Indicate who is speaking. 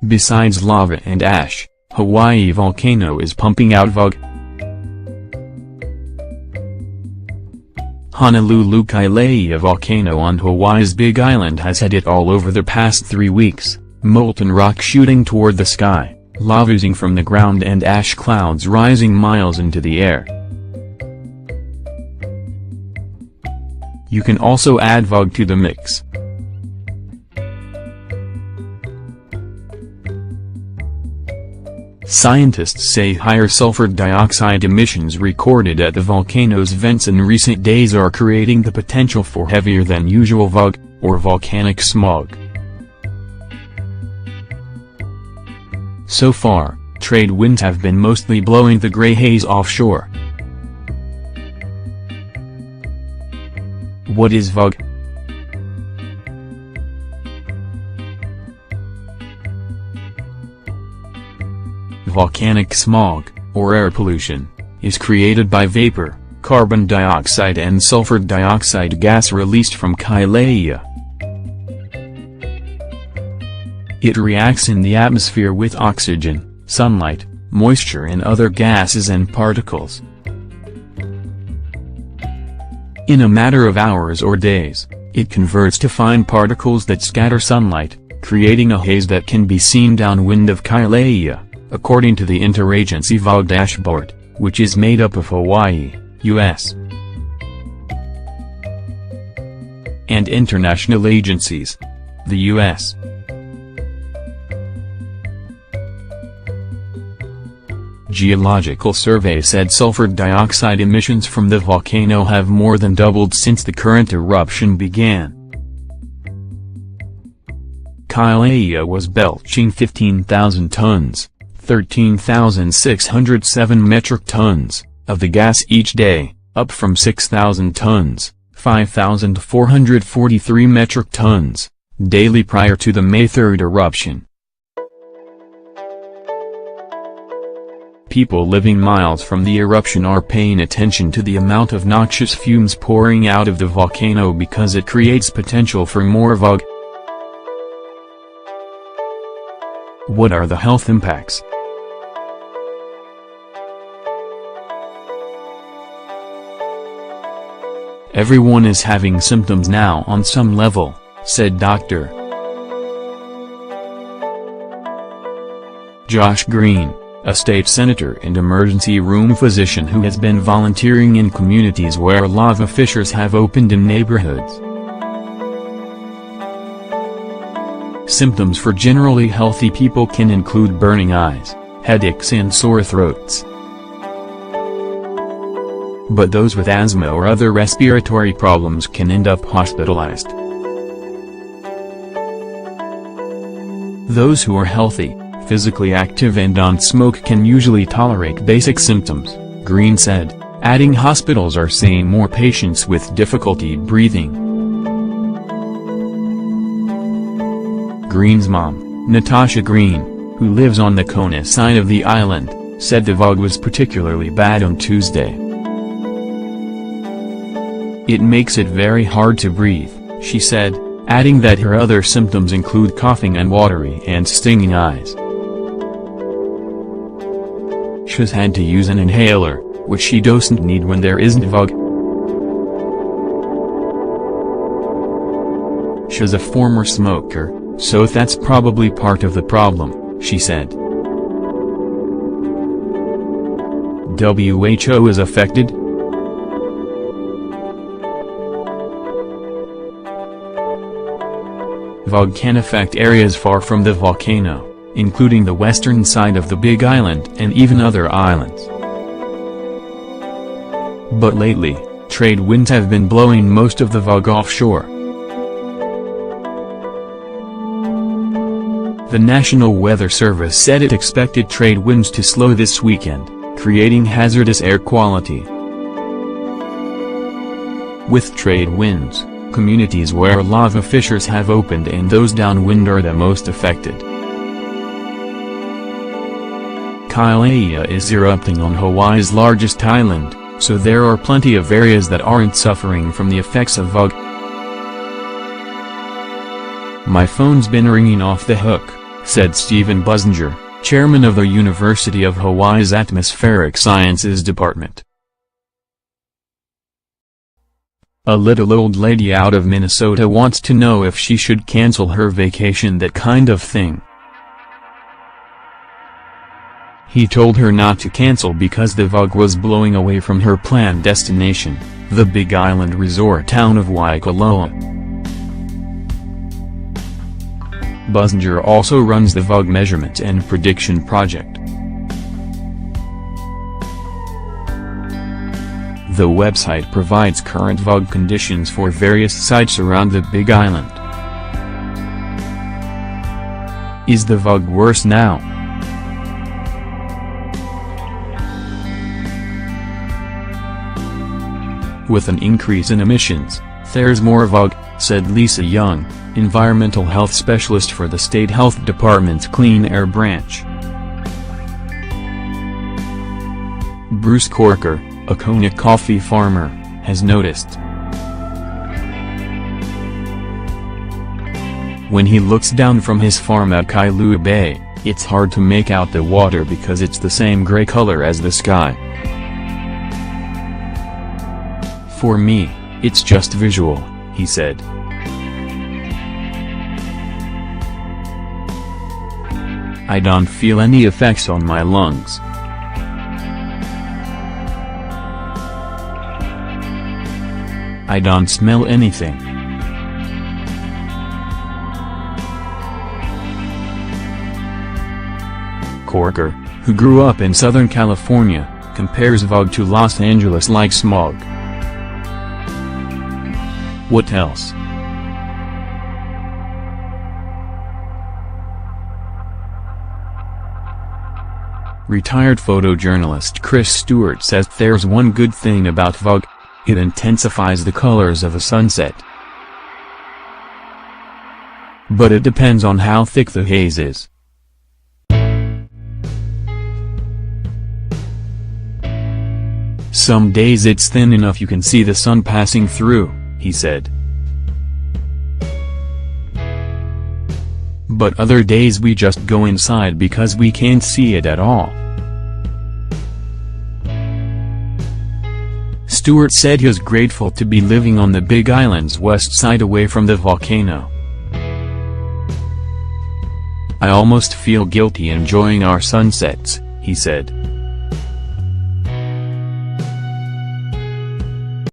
Speaker 1: Besides lava and ash, Hawaii volcano is pumping out VUG. Honolulu Kilauea volcano on Hawaii's Big Island has had it all over the past 3 weeks, molten rock shooting toward the sky, lava oozing from the ground and ash clouds rising miles into the air. You can also add VUG to the mix. Scientists say higher sulfur dioxide emissions recorded at the volcano's vents in recent days are creating the potential for heavier than usual VUG, or volcanic smog. So far, trade winds have been mostly blowing the gray haze offshore. What is VUG? Volcanic smog, or air pollution, is created by vapor, carbon dioxide and sulfur dioxide gas released from Kilauea. It reacts in the atmosphere with oxygen, sunlight, moisture and other gases and particles. In a matter of hours or days, it converts to fine particles that scatter sunlight, creating a haze that can be seen downwind of Kilauea, according to the Interagency VUG dashboard, which is made up of Hawaii, U.S. and international agencies. The U.S. Geological Survey said sulfur dioxide emissions from the volcano have more than doubled since the current eruption began. Kilauea was belching 15,000 tons, 13,607 metric tons, of the gas each day, up from 6,000 tons, 5,443 metric tons, daily prior to the May 3 eruption. People living miles from the eruption are paying attention to the amount of noxious fumes pouring out of the volcano because it creates potential for more VUG. What are the health impacts? Everyone is having symptoms now on some level, said Dr. Josh Green, a state senator and emergency room physician who has been volunteering in communities where lava fissures have opened in neighborhoods. Symptoms for generally healthy people can include burning eyes, headaches and sore throats. But those with asthma or other respiratory problems can end up hospitalized. Those who are healthy, physically active and don't smoke can usually tolerate basic symptoms, Green said, adding hospitals are seeing more patients with difficulty breathing. Green's mom, Natasha Green, who lives on the Kona side of the island, said the VUG was particularly bad on Tuesday. It makes it very hard to breathe, she said, adding that her other symptoms include coughing and watery and stinging eyes. She's had to use an inhaler, which she doesn't need when there isn't VUG. She's a former smoker, so that's probably part of the problem, she said. WHO is affected? VUG can affect areas far from the volcano, including the western side of the Big Island and even other islands. But lately, trade winds have been blowing most of the VUG offshore. The National Weather Service said it expected trade winds to slow this weekend, creating hazardous air quality. With trade winds, communities where lava fissures have opened and those downwind are the most affected. Kilauea is erupting on Hawaii's largest island, so there are plenty of areas that aren't suffering from the effects of VUG. My phone's been ringing off the hook, said Stephen Businger, chairman of the University of Hawaii's Atmospheric Sciences Department. A little old lady out of Minnesota wants to know if she should cancel her vacation, that kind of thing. He told her not to cancel because the fog was blowing away from her planned destination, the Big Island resort town of Waikoloa. Businger also runs the fog measurement and prediction project. The website provides current fog conditions for various sites around the Big Island. Is the fog worse now? With an increase in emissions, there's more fog, said Lisa Young, environmental health specialist for the State Health Department's Clean Air Branch. Bruce Corker, a Kona coffee farmer, has noticed. When he looks down from his farm at Kilauea Bay, it's hard to make out the water because it's the same gray color as the sky. For me, it's just visual, he said. I don't feel any effects on my lungs. I don't smell anything. Corker, who grew up in Southern California, compares fog to Los Angeles-like smog. What else? Retired photojournalist Chris Stewart says there's one good thing about fog: it intensifies the colors of a sunset. But it depends on how thick the haze is. Some days it's thin enough you can see the sun passing through, he said. But other days we just go inside because we can't see it at all. Stewart said he was grateful to be living on the Big Island's west side away from the volcano. I almost feel guilty enjoying our sunsets, he said.